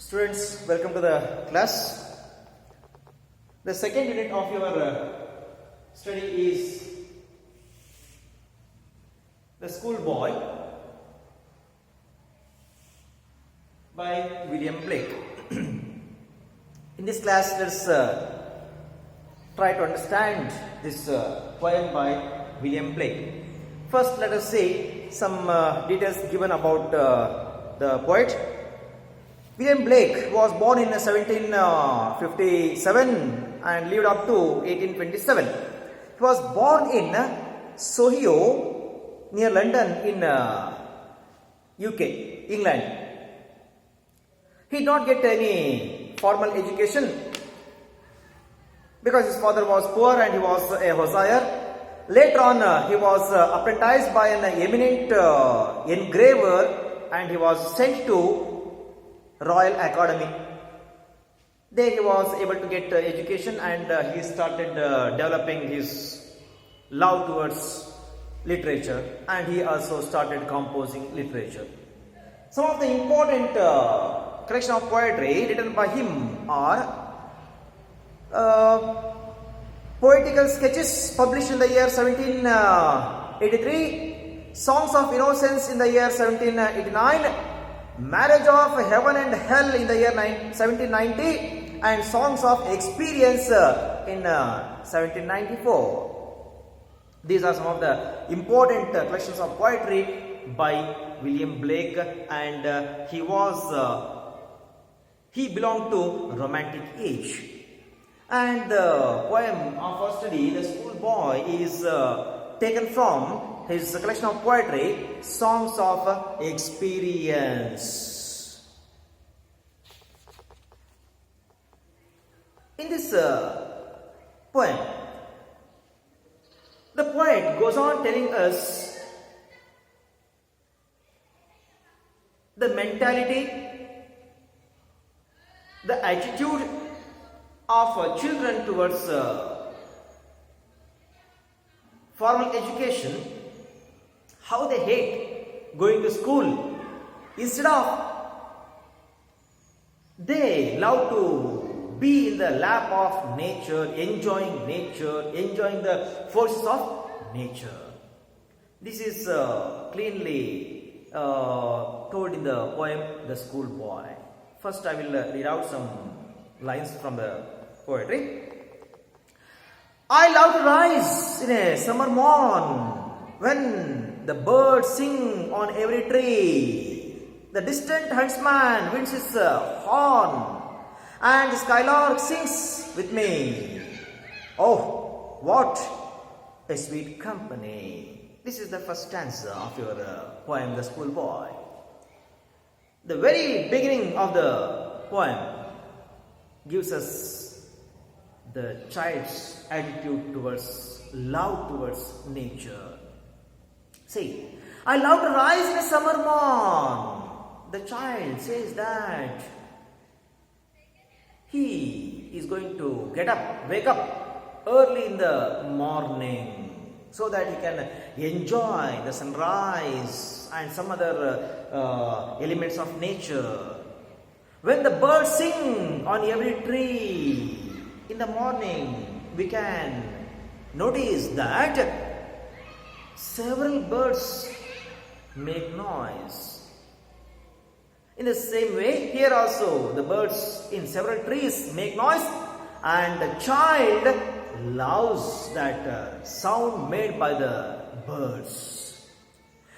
Students, welcome to the class. The second unit of your study is The Schoolboy by William Blake. In this class, let's try to understand this poem by William Blake. First, let us see some details given about the poet. William Blake was born in 1757 and lived up to 1827. He was born in Soho, near London in UK, England. He did not get any formal education because his father was poor and he was a hosier. Later on, he was apprenticed by an eminent engraver and he was sent to Royal Academy. There he was able to get education and he started developing his love towards literature, and he also started composing literature. Some of the important collection of poetry written by him are poetical sketches published in the year 1783, Songs of Innocence in the year 1789, Marriage of Heaven and Hell in the year 1790, and Songs of Experience in 1794. These are some of the important collections of poetry by William Blake, and he belonged to Romantic age. And the poem of our study, The Schoolboy, is taken from his collection of poetry, Songs of Experience. In this poem, the poet goes on telling us the mentality, the attitude of children towards formal education, how they hate going to school. Instead of, they love to be in the lap of nature, enjoying the forces of nature. This is cleanly told in the poem The Schoolboy. First, I will read out some lines from the poetry. I love to rise in a summer morn when the birds sing on every tree. The distant huntsman winds his horn and the skylark sings with me. Oh, what a sweet company. This is the first stanza of your poem, The Schoolboy. The very beginning of the poem gives us the child's attitude towards love towards nature. See, I love to rise in a summer morn. The child says that he is going to wake up early in the morning so that he can enjoy the sunrise and some other elements of nature. When the birds sing on every tree in the morning, we can notice that several birds make noise. In the same way, here also the birds in several trees make noise, and the child loves that sound made by the birds.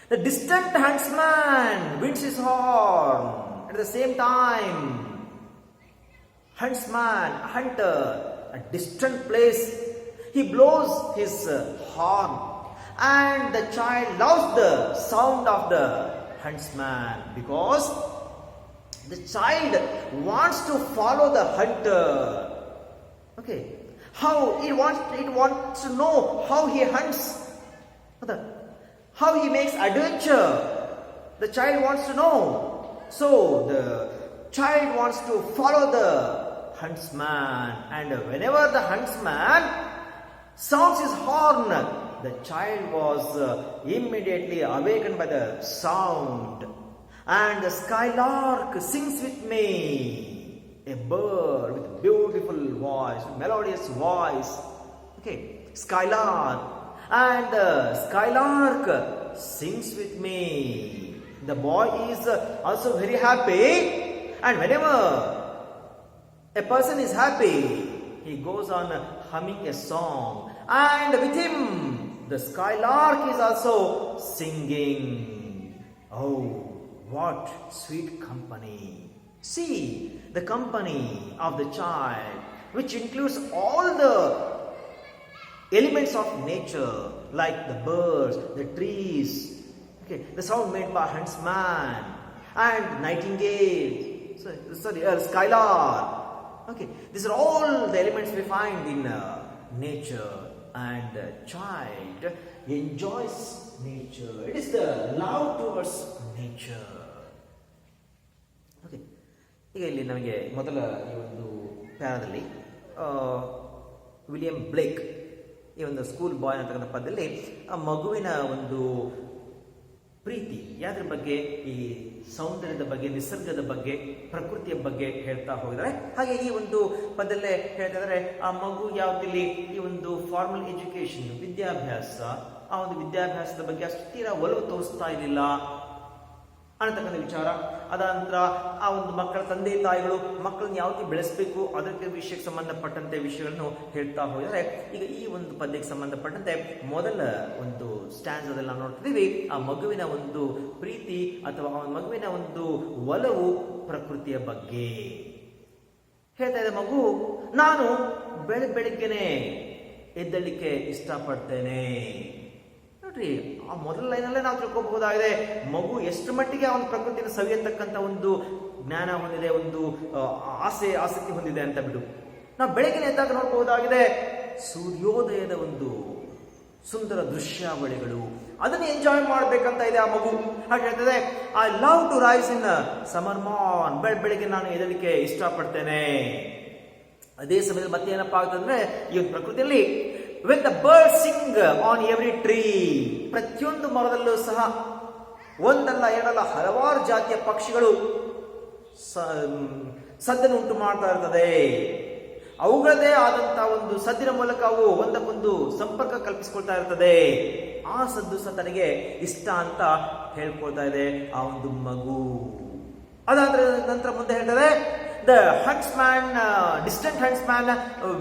The distant huntsman winds his horn. At the same time, hunter, a distant place, he blows his horn, and the child loves the sound of the huntsman because the child wants to follow the hunter. Okay, how it wants to know how he hunts, how he makes adventure. The child wants to know. So the child wants to follow the huntsman, and whenever the huntsman sounds his horn, the child was immediately awakened by the sound, And the skylark sings with me. A bird with beautiful voice, melodious voice. Okay, skylark. And the skylark sings with me. The boy is also very happy. And whenever a person is happy, he goes on humming a song. And with him, the skylark is also singing. Oh, what sweet company. See the company of the child, which includes all the elements of nature, like the birds, the trees, okay, the sound made by huntsman and nightingale, skylark. Okay, these are all the elements we find in nature, and the child enjoys nature. It is the love towards nature. Okay, ಈಗ ಇಲ್ಲಿ ನಮಗೆ ಮೊದಲ ಈ ಒಂದು ಪ್ಯಾರಾದಲ್ಲಿ William ಬ್ಲೇಕ್ ಈ ಒಂದು school boy ಅಂತಕ್ಕಂಥ ಪದದಲ್ಲಿ ಆ ಮಗುವಿನ ಒಂದು ಪ್ರೀತಿ ಯಾವ್ದ್ರ ಬಗ್ಗೆ, ಈ ಸೌಂದರ್ಯದ ಬಗ್ಗೆ, ನಿಸರ್ಗದ ಬಗ್ಗೆ, ಪ್ರಕೃತಿಯ ಬಗ್ಗೆ ಹೇಳ್ತಾ ಹೋಗಿದ್ದಾರೆ. ಹಾಗೆ ಈ ಒಂದು ಪದದಲ್ಲೇ ಹೇಳ್ತಾ ಇದ್ದಾರೆ, ಆ ಮಗು ಯಾವ್ದಿಲ್ಲಿ ಈ ಒಂದು ಫಾರ್ಮಲ್ ಎಜುಕೇಶನ್, ವಿದ್ಯಾಭ್ಯಾಸ, ಆ ಒಂದು ವಿದ್ಯಾಭ್ಯಾಸದ ಬಗ್ಗೆ ಅಷ್ಟು ತೀರಾ ಒಲವು ತೋರಿಸ್ತಾ ಇರಲಿಲ್ಲ ಅನ್ನತಕ್ಕಂಥ ವಿಚಾರ. ಅದಾದ ನಂತರ ಆ ಒಂದು ಮಕ್ಕಳ ತಂದೆ ತಾಯಿಗಳು ಮಕ್ಕಳನ್ನ ಯಾವ ರೀತಿ ಬೆಳೆಸಬೇಕು ಅದಕ್ಕೆ ವಿಷಯಕ್ಕೆ ಸಂಬಂಧಪಟ್ಟಂತೆ ವಿಷಯಗಳನ್ನು ಹೇಳ್ತಾ ಹೋಗಿದ್ದಾರೆ. ಈಗ ಈ ಒಂದು ಪದ್ಯಕ್ಕೆ ಸಂಬಂಧಪಟ್ಟಂತೆ ಮೊದಲ ಒಂದು ಸ್ಟ್ಯಾಂಡ್ಸ್ ಅದೆಲ್ಲ ನೋಡ್ತಿದ್ದೀವಿ, ಆ ಮಗುವಿನ ಒಂದು ಪ್ರೀತಿ ಅಥವಾ ಆ ಮಗುವಿನ ಒಂದು ಒಲವು ಪ್ರಕೃತಿಯ ಬಗ್ಗೆ ಹೇಳ್ತಾ ಇದೆ. ಮಗು, ನಾನು ಬೆಳಿಗ್ಗೆನೆ ಎದ್ದಳಿಕ್ಕೆ ಇಷ್ಟಪಡ್ತೇನೆ. ನೋಡ್ರಿ, ಆ ಮೊದಲ ಲೈನಲ್ಲೇ ನಾವು ತಿಳ್ಕೋಬಹುದಾಗಿದೆ ಮಗು ಎಷ್ಟು ಮಟ್ಟಿಗೆ ಅವನ ಪ್ರಕೃತಿಯನ್ನು ಸವಿಯತಕ್ಕಂಥ ಒಂದು ಜ್ಞಾನ ಹೊಂದಿದೆ, ಒಂದು ಆಸಕ್ತಿ ಹೊಂದಿದೆ ಅಂತ ಬಿಡು. ನಾವು ಬೆಳಗಿನ ಎದ್ದಾಗ ನೋಡಬಹುದಾಗಿದೆ ಸೂರ್ಯೋದಯದ ಒಂದು ಸುಂದರ ದೃಶ್ಯಾವಳಿಗಳು, ಅದನ್ನು ಎಂಜಾಯ್ ಮಾಡ್ಬೇಕಂತ ಇದೆ ಆ ಮಗು. ಹಾಗೆ ಹೇಳ್ತದೆ, I love to rise in summer morn. ಬೆಳಿಗ್ಗೆ ನಾನು ಎದಲಿಕ್ಕೆ ಇಷ್ಟಪಡ್ತೇನೆ. ಅದೇ ಸಮಯದಲ್ಲಿ ಮತ್ತೆ ಏನಪ್ಪಾ ಆಗ್ತದಂದ್ರೆ ಈ ಒಂದು ಪ್ರಕೃತಿಯಲ್ಲಿ when the birds sing on every tree, ಪ್ರತಿಯೊಂದು ಮರದಲ್ಲೂ ಸಹ ಒಂದಲ್ಲ ಎರಡಲ್ಲ ಹಲವಾರು ಜಾತಿಯ ಪಕ್ಷಿಗಳು ಸದ್ದನ್ನು ಉಂಟು ಮಾಡ್ತಾ ಇರ್ತದೆ. ಅವುಗಳದೇ ಆದಂತಹ ಒಂದು ಸದ್ದಿನ ಮೂಲಕ ಅವು ಒಂದಕ್ಕೊಂದು ಸಂಪರ್ಕ ಕಲ್ಪಿಸಿಕೊಳ್ತಾ ಇರ್ತದೆ. ಆ ಸದ್ದು ಸಹ ತನಗೆ ಇಷ್ಟ ಅಂತ ಹೇಳ್ಕೊಳ್ತಾ ಇದೆ ಆ ಒಂದು ಮಗು. ಅದಾದ ನಂತರ ಮುಂದೆ ಹೇಳ್ತಾರೆ, the huntsman, distant huntsman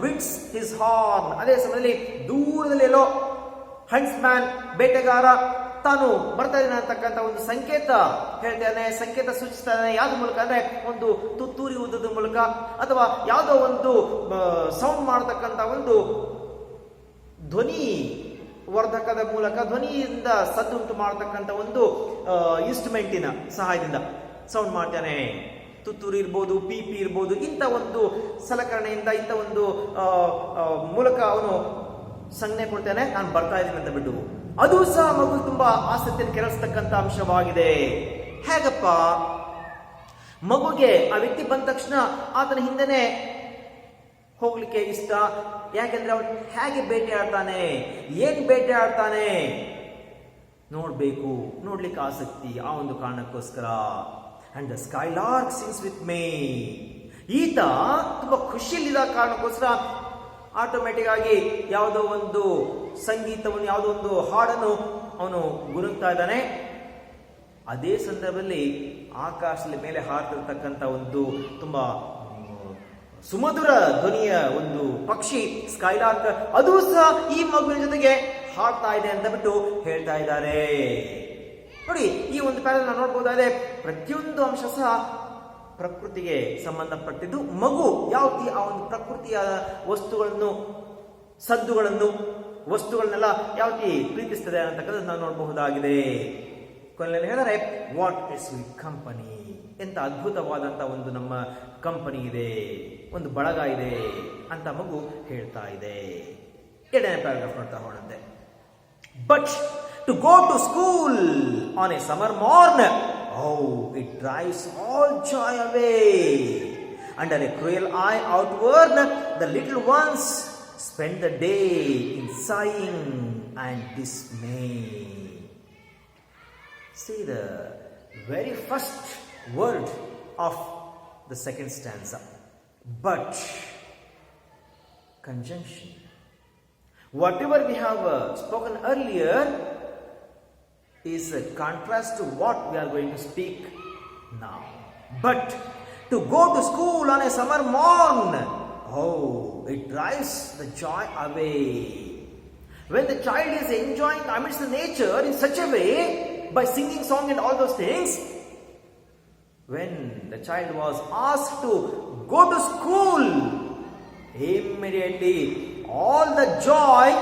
winds his horn. ಅದೇ ಸಮಯದಲ್ಲಿ ದೂರದಲ್ಲಿ ಎಲ್ಲೋ ಹಂಟ್ಸ್ಮ್ಯಾನ್, ಬೇಟೆಗಾರ, ತಾನು ಬರ್ತಾ ಇದ್ದಾನೆ ಅಂತಕ್ಕಂಥ ಒಂದು ಸಂಕೇತ ಹೇಳ್ತಾನೆ, ಸಂಕೇತ ಸೂಚಿಸ್ತಾನೆ. ಯಾವ್ದು ಮೂಲಕ ಅಂದ್ರೆ ಒಂದು ತುತ್ತೂರಿ ಊದದ ಮೂಲಕ ಅಥವಾ ಯಾವುದೋ ಒಂದು ಸೌಂಡ್ ಮಾಡತಕ್ಕಂಥ ಒಂದು ಧ್ವನಿ ವರ್ಧಕದ ಮೂಲಕ, ಧ್ವನಿಯಿಂದ ಸದ್ದುಂಟು ಮಾಡತಕ್ಕಂಥ ಒಂದು ಇನ್ಸ್ಟ್ರುಮೆಂಟಿನ ಸಹಾಯದಿಂದ ಸೌಂಡ್ ಮಾಡ್ತಾನೆ. ತುತ್ತೂರಿ ಇರ್ಬೋದು, ಪಿಪಿ ಇರ್ಬೋದು, ಇಂಥ ಒಂದು ಸಲಕರಣೆಯಿಂದ, ಇಂಥ ಒಂದು ಮೂಲಕ ಅವನು ಸಂಜ್ಞೆ ಕೊಡ್ತಾನೆ, ನಾನು ಬರ್ತಾ ಇದ್ದೀನಿ ಅಂತ ಬಿಟ್ಟು. ಅದು ಸಹ ಮಗು ತುಂಬಾ ಆಸಕ್ತಿಯನ್ನು ಕೆರಳಿಸ್ತಕ್ಕಂಥ ಅಂಶವಾಗಿದೆ. ಹೇಗಪ್ಪ? ಮಗುಗೆ ಆ ವ್ಯಕ್ತಿ ಬಂದ ತಕ್ಷಣ ಆತನ ಹಿಂದೆನೆ ಹೋಗ್ಲಿಕ್ಕೆ ಇಷ್ಟ. ಯಾಕೆಂದ್ರೆ ಅವನು ಹೇಗೆ ಬೇಟೆ ಆಡ್ತಾನೆ, ಏನ್ ಬೇಟೆ ಆಡ್ತಾನೆ ನೋಡ್ಬೇಕು, ನೋಡ್ಲಿಕ್ಕೆ ಆಸಕ್ತಿ. ಆ ಒಂದು ಕಾರಣಕ್ಕೋಸ್ಕರ and the skylark sings with me. ಈತ ತುಂಬಾ ಖುಷಿಯಲ್ಲಿದ್ದ ಕಾರಣಕ್ಕೋಸ್ಕರ ಆಟೋಮೆಟಿಕ್ ಆಗಿ ಯಾವುದೋ ಒಂದು ಸಂಗೀತವನ್ನು, ಯಾವುದೋ ಒಂದು ಹಾಡನ್ನು ಅವನು ಗುರುಗ್ತಾ ಇದ್ದಾನೆ. ಅದೇ ಸಂದರ್ಭದಲ್ಲಿ ಆಕಾಶದ ಮೇಲೆ ಹಾರ್ತಿರ್ತಕ್ಕಂಥ ಒಂದು ತುಂಬಾ ಸುಮಧುರ ಧ್ವನಿಯ ಒಂದು ಪಕ್ಷಿ ಸ್ಕೈಲಾರ್ಕ್, ಅದು ಸಹ ಈ ಮಗುವಿನ ಜೊತೆಗೆ ಹಾಡ್ತಾ ಇದೆ ಅಂತ ಬಿಟ್ಟು ಹೇಳ್ತಾ ಇದ್ದಾರೆ. ನೋಡಿ, ಈ ಒಂದು ಪ್ಯಾರಲ್ ನಾವು ನೋಡಬಹುದಾದ್ರೆ ಪ್ರತಿಯೊಂದು ಅಂಶ ಸಹ ಪ್ರಕೃತಿಗೆ ಸಂಬಂಧಪಟ್ಟಿದ್ದು. ಮಗು ಯಾವ ಆ ಒಂದು ಪ್ರಕೃತಿಯ ವಸ್ತುಗಳನ್ನು, ಸದ್ದುಗಳನ್ನು, ವಸ್ತುಗಳನ್ನೆಲ್ಲ ಯಾವ ಪ್ರೀತಿಸ್ತದೆ ಅಂತಕ್ಕಂಥದ್ದು ನಾವು ನೋಡಬಹುದಾಗಿದೆ. ಕೊನೆಯಲ್ಲಿ ಹೇಳಿದರೆ, ವಾಟ್ ಎ ಸ್ವೀಟ್ ಕಂಪನಿ, ಎಂತ ಅದ್ಭುತವಾದಂತ ಒಂದು ನಮ್ಮ ಕಂಪನಿ ಇದೆ, ಒಂದು ಬಳಗ ಇದೆ ಅಂತ ಮಗು ಹೇಳ್ತಾ ಇದೆ. ಎರಡನೇ ಪ್ಯಾರಾಗ್ರಾಫ್ ನೋಡ್ತಾ ಹೋದಂತೆ. But to go to school on a summer morn, oh, it drives all joy away. Under a cruel eye outward, the little ones spend the day in sighing and dismay. See the very first word of the second stanza. But, conjunction. Whatever we have spoken earlier is a contrast to what we are going to speak now. But to go to school on a summer morn, oh, it drives the joy away. When the child is enjoying amidst the nature in such a way, by singing song and all those things, when the child was asked to go to school, immediately all the joy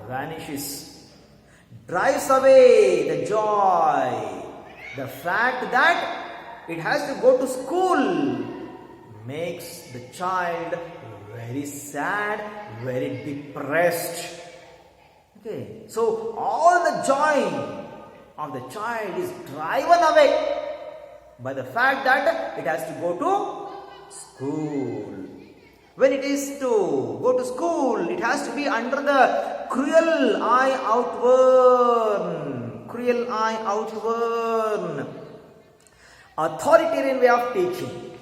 vanishes, drives away the joy. The fact that it has to go to school makes the child very sad, very depressed. Okay, so all the joy of the child is driven away by the fact that it has to go to school. When it is to go to school, it has to be under the cruel eye outward, authoritarian way of teaching.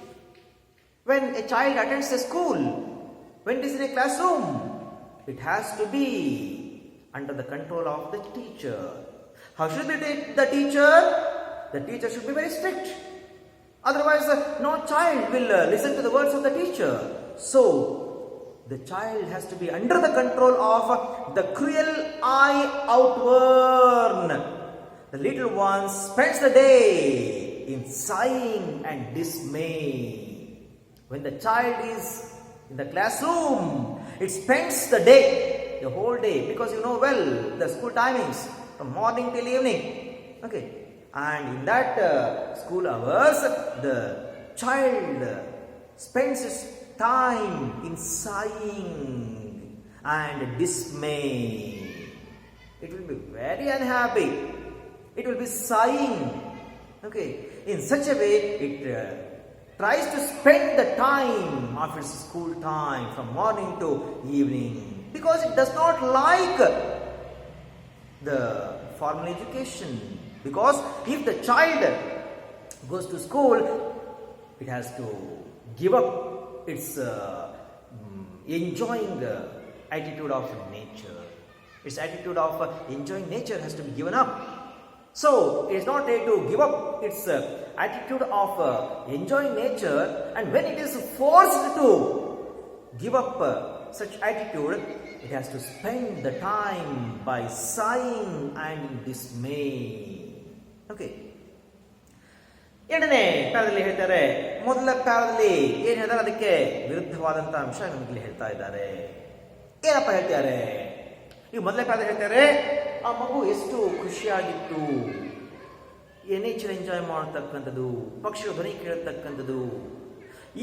When a child attends a school, when it is in a classroom, it has to be under the control of the teacher. How should be the teacher? The teacher should be very strict. Otherwise, no child will listen to the words of the teacher. So, the child has to be under the control of the cruel eye outward. The little one spends the day in sighing and dismay. When the child is in the classroom, it spends the day, the whole day, because you know well the school timings from morning till evening. Okay. And in that school hours, the child spends his time in sighing and dismay. It will be very unhappy. It will be sighing. Okay. In such a way, it tries to spend the time of its school time from morning to evening, because it does not like the formal education. Because if the child goes to school, it has to give up its enjoying attitude of nature. Its attitude of enjoying nature has to be given up. So, it is not able to give up its attitude of enjoying nature, and when it is forced to give up such attitude, it has to spend the time by sighing and dismay. Okay, ಎರಡನೇ ಪ್ಯಾರದಲ್ಲಿ ಹೇಳ್ತಾರೆ, ಮೊದಲ ಪ್ಯಾರದಲ್ಲಿ ಏನ್ ಹೇಳ್ತಾರೆ ಅದಕ್ಕೆ ವಿರುದ್ಧವಾದಂತಹ ಅಂಶ ನಮಗೆ ಹೇಳ್ತಾ ಇದ್ದಾರೆ. ಏನಪ್ಪ ಹೇಳ್ತಾರೆ? ಈ ಮೊದಲನೇ ಪ್ಯಾರದಲ್ಲಿ ಹೇಳ್ತಾರೆ, ಆ ಮಗು ಎಷ್ಟು ಖುಷಿಯಾಗಿತ್ತು, ನೇಚರ್ ಎಂಜಾಯ್ ಮಾಡತಕ್ಕಂಥದ್ದು, ಪಕ್ಷಿಗಳ ಧ್ವನಿ ಕೇಳತಕ್ಕಂಥದ್ದು,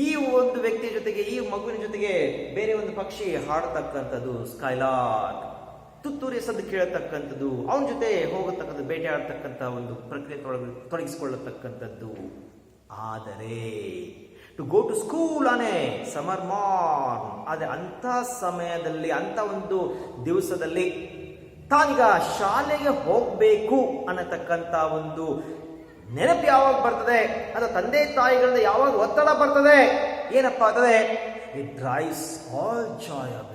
ಈ ಒಂದು ವ್ಯಕ್ತಿಯ ಜೊತೆಗೆ, ಈ ಮಗುವಿನ ಜೊತೆಗೆ ಬೇರೆ ಒಂದು ಪಕ್ಷಿ ಹಾಡತಕ್ಕಂಥದ್ದು, ಸ್ಕೈಲಾರ್ಕ್, ತುತ್ತೂರಿ ಸದ್ದು ಕೇಳತಕ್ಕಂಥದ್ದು, ಅವನ ಜೊತೆ ಹೋಗತಕ್ಕಂಥದ್ದು, ಬೇಟೆ ಆಡತಕ್ಕಂಥ ಒಂದು ಪ್ರಕ್ರಿಯೆ ತೊಡಗಿಸಿಕೊಳ್ಳತಕ್ಕಂಥದ್ದು. ಆದರೆ to go to school on a summer morn, ಆದರೆ ಅಂಥ ಸಮಯದಲ್ಲಿ, ಅಂಥ ಒಂದು ದಿವಸದಲ್ಲಿ ತಾನೀಗ ಶಾಲೆಗೆ ಹೋಗಬೇಕು ಅನ್ನತಕ್ಕಂಥ ಒಂದು ನೆನಪು ಯಾವಾಗ ಬರ್ತದೆ, ಅಥವಾ ತಂದೆ ತಾಯಿಗಳಿಂದ ಯಾವಾಗ ಒತ್ತಡ ಬರ್ತದೆ, ಏನಪ್ಪ ಆಗ್ತದೆ? ಇಟ್ ಡ್ರೈವ್ಸ್ ಆಲ್ ಜಾಯ್ ಅವೇ.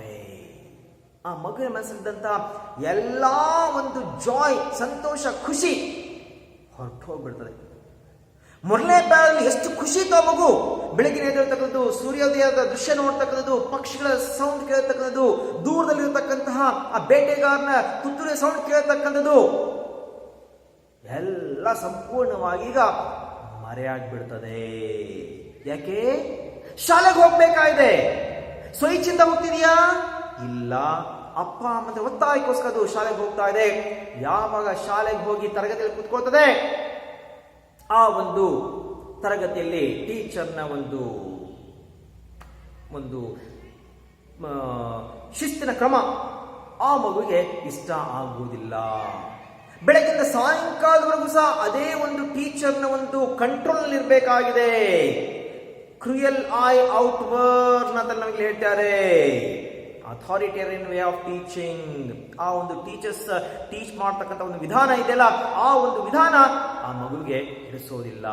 ಆ ಮಗುವಿನ ಮನಸ್ಸಲ್ಲಿದ್ದಂಥ ಎಲ್ಲ ಒಂದು ಜಾಯ್, ಸಂತೋಷ, ಖುಷಿ ಹೊರಟು ಹೋಗ್ಬಿಡ್ತದೆ. ಮೊದಲನೇ ಪ್ಯಾರಲ್ಲಿ ಎಷ್ಟು ಖುಷಿ ಇತ್ತು ಆ ಮಗು, ಬೆಳಗ್ಗೆ ಎದ್ದೇಳ್ತಕ್ಕಂಥದ್ದು, ಸೂರ್ಯೋದಯದ ದೃಶ್ಯ ನೋಡ್ತಕ್ಕಂಥದ್ದು, ಪಕ್ಷಿಗಳ ಸೌಂಡ್ ಕೇಳತಕ್ಕಂಥದ್ದು, ದೂರದಲ್ಲಿರತಕ್ಕಂತಹ ಆ ಬೇಟೆಗಾರನ ತುತ್ತೂರಿಯ ಸೌಂಡ್ ಕೇಳತಕ್ಕಂಥದ್ದು, ಎಲ್ಲ ಸಂಪೂರ್ಣವಾಗಿ ಈಗ ಮರೆಯಾಗ್ಬಿಡ್ತದೆ. ಯಾಕೆ? ಶಾಲೆಗೆ ಹೋಗ್ಬೇಕಾಗಿದೆ. ಸ್ವಇಚ್ಛೆಯಿಂದ ಹೋಗ್ತಿದೀಯಾ? ಇಲ್ಲ. ಅಪ್ಪ ಅಮ್ಮನ ಒತ್ತಾಯಕ್ಕೋಸ್ಕರ ಅದು ಶಾಲೆಗೆ ಹೋಗ್ತಾ ಇದೆ. ಯಾವಾಗ ಶಾಲೆಗೆ ಹೋಗಿ ತರಗತಿಯಲ್ಲಿ ಕೂತ್ಕೊಳ್ತದೆ, ಆ ಒಂದು ತರಗತಿಯಲ್ಲಿ ಟೀಚರ್ನ ಒಂದು ಶಿಸ್ತಿನ ಕ್ರಮ ಆ ಮಗುವಿಗೆ ಇಷ್ಟ ಆಗುವುದಿಲ್ಲ. ಬೆಳಗ್ಗಿಂದ ಸಾಯಂಕಾಲದವರೆಗೂ ಸಹ ಅದೇ ಒಂದು ಟೀಚರ್ನ ಒಂದು ಕಂಟ್ರೋಲ್ ಇರಬೇಕಾಗಿದೆ. ಕ್ರೂಯಲ್ ಐ ಔಟ್ವರ್ಡ್ ಅಂತ ನಮಗೆ ಹೇಳ್ತಾರೆ. ಅಥಾರಿಟೇರಿಯನ್ ವೇ ಆಫ್ ಟೀಚಿಂಗ್, ಆ ಒಂದು ಟೀಚರ್ಸ್ ಟೀಚ್ ಮಾಡ್ತಕ್ಕಂಥ ಒಂದು ವಿಧಾನ ಇದೆಯಲ್ಲ, ಆ ಒಂದು ವಿಧಾನ ಆ ಮಗುವಿಗೆ ಹಿಡಿಸೋದಿಲ್ಲ.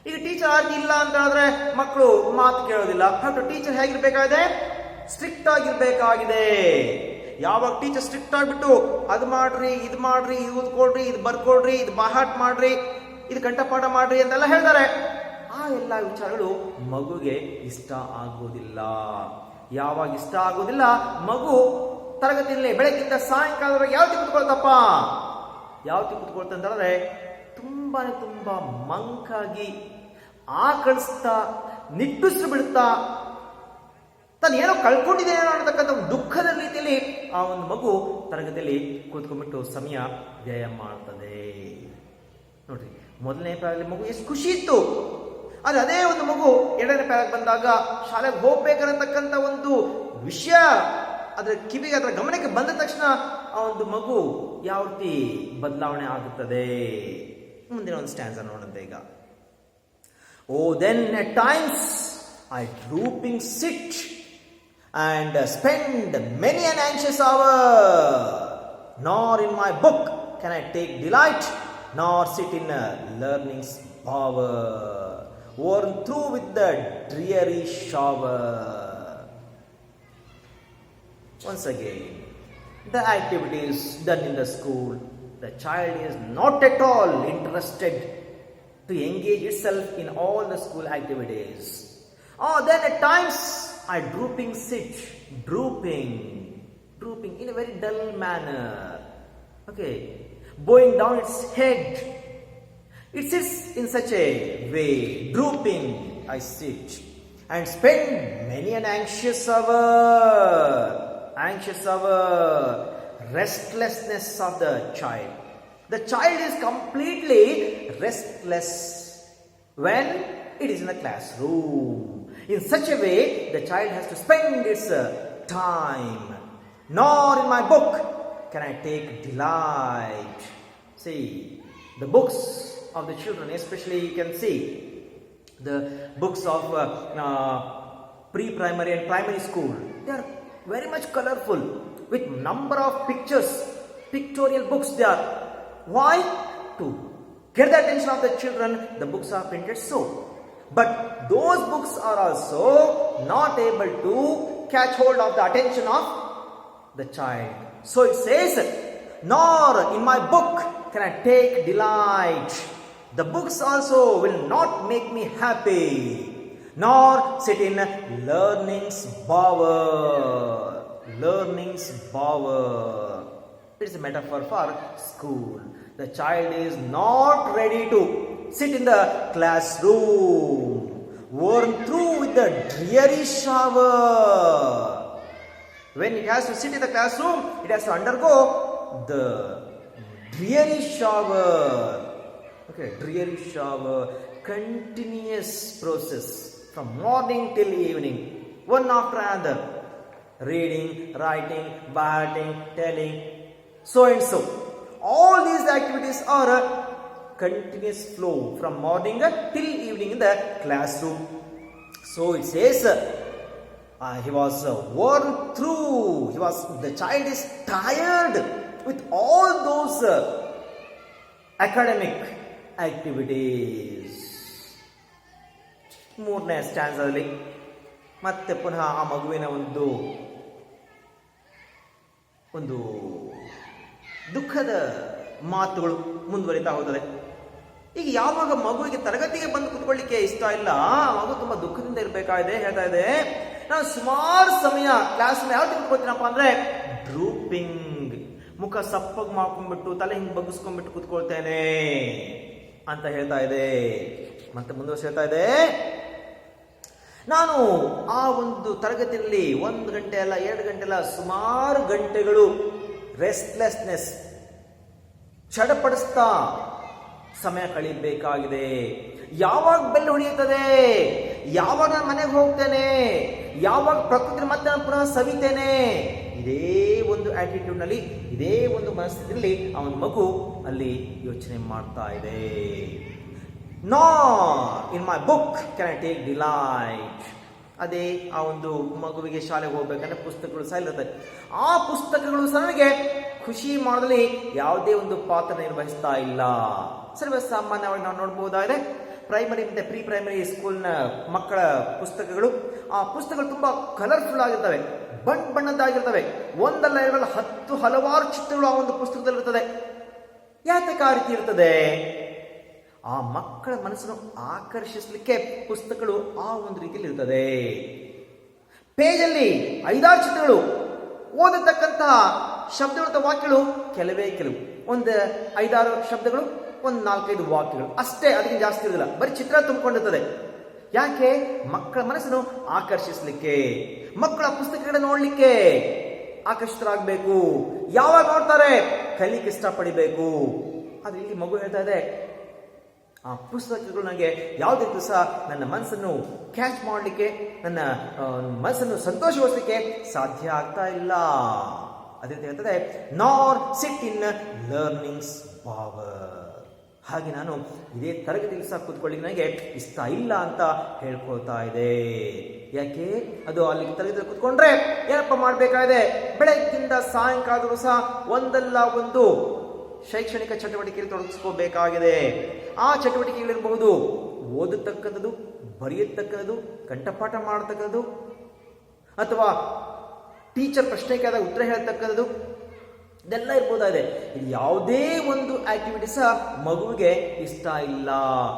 ಈಗ ಟೀಚರ್ ಇಲ್ಲ ಅಂತ ಹೇಳಿದ್ರೆ ಮಕ್ಕಳು ಮಾತು ಕೇಳೋದಿಲ್ಲ. ಟೀಚರ್ ಹೇಗಿರ್ಬೇಕಾಗಿದೆ? ಸ್ಟ್ರಿಕ್ಟ್ ಆಗಿರ್ಬೇಕಾಗಿದೆ. ಯಾವಾಗ ಟೀಚರ್ ಸ್ಟ್ರಿಕ್ಟ್ ಆಗಿಬಿಟ್ಟು ಅದು ಮಾಡ್ರಿ, ಇದು ಮಾಡ್ರಿ, ಇದು ಓದ್ಕೊಳ್ರಿ, ಇದು ಬರ್ಕೊಳ್ರಿ, ಇದು ಬಾಹಾಟ್ ಮಾಡ್ರಿ, ಇದು ಕಂಠಪಾಠ ಮಾಡ್ರಿ ಅಂತೆಲ್ಲ ಹೇಳ್ತಾರೆ, ಆ ಎಲ್ಲ ವಿಚಾರಗಳು ಮಗುಗೆ ಇಷ್ಟ ಆಗೋದಿಲ್ಲ. ಯಾವಾಗ ಇಷ್ಟ ಆಗೋದಿಲ್ಲ, ಮಗು ತರಗತಿಯಲ್ಲಿ ಬೆಳಗ್ಗಿಂದ ಸಾಯಂಕಾಲದವರೆಗೆ ಯಾವತ್ತಿ ಕುತ್ಕೊಳ್ತಪ್ಪ, ಯಾವತ್ತಿ ಕುತ್ಕೊಳ್ತಾ ಅಂತ ಹೇಳಿದ್ರೆ ತುಂಬಾ ಮಂಕಾಗಿ ಆಕಳಿಸ್ತಾ ನಿಟ್ಟುಸಿರು ಬಿಡುತ್ತಾ ತಾನು ಏನೋ ಕಳ್ಕೊಂಡಿದ್ದೇನೋ ಅನ್ನತಕ್ಕಂಥ ದುಃಖದ ರೀತಿಯಲ್ಲಿ ಆ ಒಂದು ಮಗು ತರಗತಿಯಲ್ಲಿ ಕೂತ್ಕೊಂಡ್ಬಿಟ್ಟು ಸಮಯ ವ್ಯಯ ಮಾಡ್ತದೆ. ನೋಡ್ರಿ, ಮೊದಲನೇ ಪ್ಯಾರಲ್ಲಿ ಮಗು ಎಷ್ಟು ಖುಷಿ ಇತ್ತು, ಆದ್ರೆ ಅದೇ ಒಂದು ಮಗು ಎರಡನೇ ಪ್ಯಾರಾಗ್ ಬಂದಾಗ ಶಾಲೆಗೆ ಹೋಗ್ಬೇಕನ್ನತಕ್ಕಂಥ ಒಂದು ವಿಷಯ ಅದರ ಕಿವಿಗೆ, ಅದರ ಗಮನಕ್ಕೆ ಬಂದ ತಕ್ಷಣ ಆ ಒಂದು ಮಗು ಯಾವ ರೀತಿ ಬದಲಾವಣೆ ಆಗುತ್ತದೆ. ಮುಂದಿನ ಒಂದು ಸ್ಟ್ಯಾನ್ಸ್ ನೋಡಂತೆ ಈಗ. ಓ then at times I drooping sit and spend many an anxious hour, nor in my book can I take delight, nor sit in learning's power, worn through with the dreary shower. Once again, the activities done in the school, the child is not at all interested to engage itself in all the school activities. Then at times I drooping in a very dull manner. Okay, bowing down its head. It sits in such a way, drooping I sit, and spend many an anxious hour, restlessness of the child. The child is completely restless when it is in the classroom. In such a way, the child has to spend its time. Nor in my book can I take delight. See, the books of the children, especially you can see the books of pre-primary and primary school, they are very much colorful with number of pictures, pictorial books they are. Why? To get the attention of the children, the books are printed so. But those books are also not able to catch hold of the attention of the child. So it says, nor in my book can I take delight. The books also will not make me happy, nor sit in learning's bower. Learning's bower. It is a metaphor for school. The child is not ready to sit in the classroom, worn through with the dreary shower. When it has to sit in the classroom, it has to undergo the dreary shower. Okay, dreary shower, continuous process from morning till evening, one after another, reading, writing, writing, telling, so and so. All these activities are a continuous flow from morning till evening in the classroom. So it says he was worn through. The child is tired with all those academic activities. ಮೂರನೇ ಸ್ಟ್ಯಾನ್ಸಲ್ಲಿ ಮತ್ತೆ ಪುನಃ ಆ ಮಗುವಿನ ಒಂದು ದುಃಖದ ಮಾತುಗಳು ಮುಂದುವರಿತಾ ಹೋದರೆ. ಈಗ ಯಾವಾಗ ಮಗುವಿಗೆ ತರಗತಿಗೆ ಬಂದು ಕುತ್ಕೊಳ್ಳಿಕ್ಕೆ ಇಷ್ಟ ಇಲ್ಲ, ಮಗು ತುಂಬಾ ದುಃಖದಿಂದ ಇರಬೇಕಾಗಿದೆ, ಹೇಳ್ತಾ ಇದೆ, ನಾನು ಸುಮಾರು ಸಮಯ ಕ್ಲಾಸ್ ಯಾವ ಕುತ್ಕೊಳ್ತೀನಪ್ಪ ಅಂದ್ರೆ ಡ್ರೂಪಿಂಗ್, ಮುಖ ಸಪ್ಪಗ್ ಮಾಡ್ಕೊಂಡ್ಬಿಟ್ಟು ತಲೆ ಹಿಂಗ್ ಬಗ್ಗಿಸ್ಕೊಂಡ್ಬಿಟ್ಟು ಕುತ್ಕೊಳ್ತೇನೆ ಅಂತ ಹೇಳ್ತಾ ಇದೆ. ಮತ್ತೆ ಮುಂದುವರಿಸಿ ಹೇಳ್ತಾ ಇದೆ, ನಾನು ಆ ಒಂದು ತರಗತಿಯಲ್ಲಿ 1 ಗಂಟೆ ಅಲ್ಲ 2 ಗಂಟೆ ಅಲ್ಲ ಸುಮಾರು ಗಂಟೆಗಳು ರೆಸ್ಟ್ಲೆಸ್ನೆಸ್ ಚಡಪಡಿಸ್ತಾ ಸಮಯ ಕಳೀಬೇಕಾಗಿದೆ. ಯಾವಾಗ ಬೆಲ್ ಹೊಡೆಯುತ್ತದೆ, ಯಾವಾಗ ನಾನು ಮನೆಗೆ ಹೋಗ್ತೇನೆ, ಯಾವಾಗ ಪ್ರಕೃತಿ ಮತ್ತೆ ನಾನು ಪುನಃ ಸವಿತೇನೆ, ಇದೇ ಒಂದು ಆಟಿಟ್ಯೂಡ್ ನಲ್ಲಿ, ಇದೇ ಒಂದು ಮನಸ್ಥಿತಿಯಲ್ಲಿ ಅವನ ಮಗು ಅಲ್ಲಿ ಯೋಚನೆ ಮಾಡ್ತಾ ಇದೆ. Nor in my book can I take delight. ಅದೇ ಆ ಒಂದು ಮಗುವಿಗೆ ಶಾಲೆಗೆ ಹೋಗ್ಬೇಕಂದ್ರೆ ಪುಸ್ತಕಗಳು ಸಹ ಇರ್ತದೆ. ಆ ಪುಸ್ತಕಗಳು ಸಹ ನನಗೆ ಖುಷಿ ಮಾಡೋದ್ರಲ್ಲಿ ಯಾವುದೇ ಒಂದು ಪಾತ್ರ ನಿರ್ವಹಿಸ್ತಾ ಇಲ್ಲ. ಸರ್ವೇ ಸಾಮಾನ್ಯವಾಗಿ ನಾವು ನೋಡಬಹುದಾಗಿದೆ ಪ್ರೈಮರಿ ಮತ್ತೆ ಪ್ರೀ ಪ್ರೈಮರಿ ಸ್ಕೂಲ್ನ ಮಕ್ಕಳ ಪುಸ್ತಕಗಳು, ಆ ಪುಸ್ತಕಗಳು ತುಂಬಾ ಕಲರ್ಫುಲ್ ಆಗಿರ್ತವೆ, ಬಣ್ಣದ್ದಾಗಿರ್ತವೆ. ಒಂದಲ್ಲ ಎರಡಲ್ಲ 10 ಹಲವಾರು ಚಿತ್ರಗಳು ಆ ಒಂದು ಪುಸ್ತಕದಲ್ಲಿ ಇರ್ತದೆ. ಯಾತಕ್ಕೆ ಆ ರೀತಿ ಇರ್ತದೆ? ಆ ಮಕ್ಕಳ ಮನಸ್ಸನ್ನು ಆಕರ್ಷಿಸಲಿಕ್ಕೆ ಪುಸ್ತಕಗಳು ಆ ಒಂದು ರೀತಿಯಲ್ಲಿ ಇರ್ತದೆ. ಪೇಜಲ್ಲಿ 5-6 ಚಿತ್ರಗಳು, ಓದತಕ್ಕಂತಹ ಶಬ್ದಗಳು ಅಥವಾ ವಾಕ್ಯಗಳು ಕೆಲವು, ಒಂದು 5-6 ಶಬ್ದಗಳು, ಒಂದು 4-5 ವಾಕ್ಯಗಳು ಅಷ್ಟೇ, ಅದಕ್ಕೆ ಜಾಸ್ತಿ ಇರೋದಿಲ್ಲ. ಬರೀ ಚಿತ್ರ ತುಂಬಿಕೊಂಡಿರ್ತದೆ. ಯಾಕೆ? ಮಕ್ಕಳ ಮನಸ್ಸನ್ನು ಆಕರ್ಷಿಸಲಿಕ್ಕೆ, ಮಕ್ಕಳ ಪುಸ್ತಕಗಳನ್ನು ನೋಡ್ಲಿಕ್ಕೆ ಆಕರ್ಷಿತರಾಗಬೇಕು. ಯಾವಾಗ ನೋಡ್ತಾರೆ? ಕಲಿಕೆ ಇಷ್ಟಪಡಬೇಕು. ಆದ್ರೆ ಇಲ್ಲಿ ಮಗು ಹೇಳ್ತಾ ಇದೆ, ಆ ಪುಸ್ತಕಗಳು ನನಗೆ ಯಾವುದೇ ಸಹ ನನ್ನ ಮನಸ್ಸನ್ನು ಕ್ಯಾಚ್ ಮಾಡಲಿಕ್ಕೆ, ನನ್ನ ಮನಸ್ಸನ್ನು ಸಂತೋಷಗೊಳಿಸಲಿಕ್ಕೆ ಸಾಧ್ಯ ಆಗ್ತಾ ಇಲ್ಲ. ಅದೇ ಹೇಳ್ತದೆ, ನಾರ್ ಸಿಟ್ ಇನ್ ಲರ್ನಿಂಗ್ಸ್ ಪವರ್. ಹಾಗೆ ನಾನು ಇದೇ ತರಗತಿಯಲ್ಲಿ ಸಹ ಕೂತ್ಕೊಳ್ಳಿ ನನಗೆ ಇಷ್ಟ ಇಲ್ಲ ಅಂತ ಹೇಳ್ಕೊಳ್ತಾ ಇದೆ. ಯಾಕೆ? ಅದು ಅಲ್ಲಿ ತರಗತಿಯಲ್ಲಿ ಕೂತ್ಕೊಂಡ್ರೆ ಏನಪ್ಪ ಮಾಡಬೇಕಾಗಿದೆ? ಬೆಳಗ್ಗಿಂದ ಸಾಯಂಕಾಲದೂ ಸಹ ಒಂದಲ್ಲ ಒಂದು ಶೈಕ್ಷಣಿಕ ಚಟುವಟಿಕೆಯಲ್ಲಿ ತೊಡಗಿಸ್ಕೋಬೇಕಾಗಿದೆ. ಆ ಚಟುವಟಿಕೆಗಳಿರಬಹುದು ಓದತಕ್ಕಂಥದ್ದು, ಬರೆಯತಕ್ಕಂಥದ್ದು, ಕಂಠಪಾಠ ಮಾಡತಕ್ಕಂಥದ್ದು, ಅಥವಾ ಟೀಚರ್ ಪ್ರಶ್ನೆ ಕೇಳಿದಾಗ ಉತ್ತರ ಹೇಳ್ತಕ್ಕಂಥದ್ದು, ಇದೆಲ್ಲ ಇರ್ಬೋದಾಗಿದೆ. ಇದು ಯಾವುದೇ ಒಂದು ಆಕ್ಟಿವಿಟಿ ಸಹ ಮಗುವಿಗೆ ಇಷ್ಟ ಇಲ್ಲ.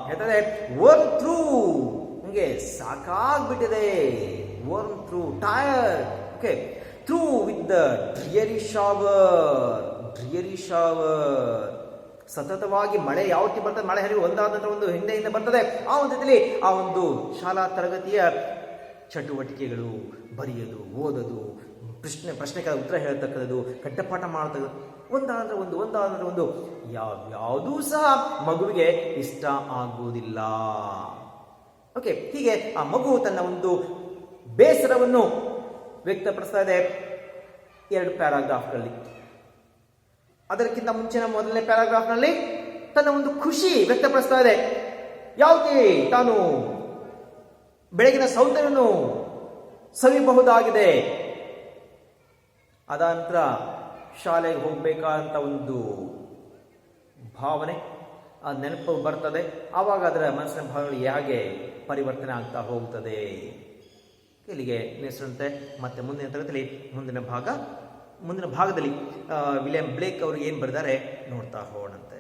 ಹೇಳ್ತಾರೆ ವರ್ನ್ ಥ್ರೂ, ನಿಮಗೆ ಸಾಕಾಗ್ಬಿಟ್ಟಿದೆ, worn through, tired. Okay, through with the dreary shower. ಸತತವಾಗಿ ಮಳೆ ಯಾವ ರೀತಿ ಬರ್ತದೆ, ಮಳೆ ಹರಿವು ಒಂದಾದ ನಂತರ ಒಂದು ಹಿಂದೆ ಬರ್ತದೆ. ಆ ಒಂದು ರೀತಿಯಲ್ಲಿ ಆ ಒಂದು ಶಾಲಾ ತರಗತಿಯ ಚಟುವಟಿಕೆಗಳು, ಬರೆಯೋದು, ಓದೋದು, ಪ್ರಶ್ನೆಗಳ ಉತ್ತರ ಹೇಳ್ತಕ್ಕಂಥದ್ದು, ಕಂಠಪಾಠ ಮಾಡ್ತಕ್ಕಂಥದ್ದು, ಒಂದಾದ್ರೆ ಒಂದು ಯಾವುದೂ ಸಹ ಮಗುವಿಗೆ ಇಷ್ಟ ಆಗುವುದಿಲ್ಲ. ಓಕೆ, ಹೀಗೆ ಆ ಮಗು ತನ್ನ ಒಂದು ಬೇಸರವನ್ನು ವ್ಯಕ್ತಪಡಿಸ್ತಾ ಇದೆ 2 ಪ್ಯಾರಾಗ್ರಾಫ್ಗಳಲ್ಲಿ. ಅದಕ್ಕಿಂತ ಮುಂಚಿನ ಮೊದಲನೇ ಪ್ಯಾರಾಗ್ರಾಫ್ನಲ್ಲಿ ತನ್ನ ಒಂದು ಖುಷಿ ವ್ಯಕ್ತಪಡಿಸ್ತಾ ಇದೆ. ಯಾವುದೇ ತಾನು ಬೆಳಗಿನ ಸೌಂದರ್ಯವನ್ನು ಸವಿಬಹುದಾಗಿದೆ. ಅದಾನಂತರ ಶಾಲೆಗೆ ಹೋಗಬೇಕಾದಂಥ ಒಂದು ಭಾವನೆ, ಆ ನೆನಪು ಬರ್ತದೆ. ಆವಾಗ ಅದರ ಮನಸ್ಸಿನ ಭಾವನೆ ಹೇಗೆ ಪರಿವರ್ತನೆ ಆಗ್ತಾ ಹೋಗ್ತದೆ. ಇಲ್ಲಿಗೆ ನಿಲ್ಲಿಸುವಂತೆ ಮತ್ತೆ ಮುಂದಿನ ತರಗತಿಯಲ್ಲಿ ಮುಂದಿನ ಭಾಗದಲ್ಲಿ ವಿಲಿಯಂ ಬ್ಲೇಕ್ ಅವರು ಏನು ಬರೆದಾರೆ ನೋಡ್ತಾ ಹೋಗೋಣಂತೆ.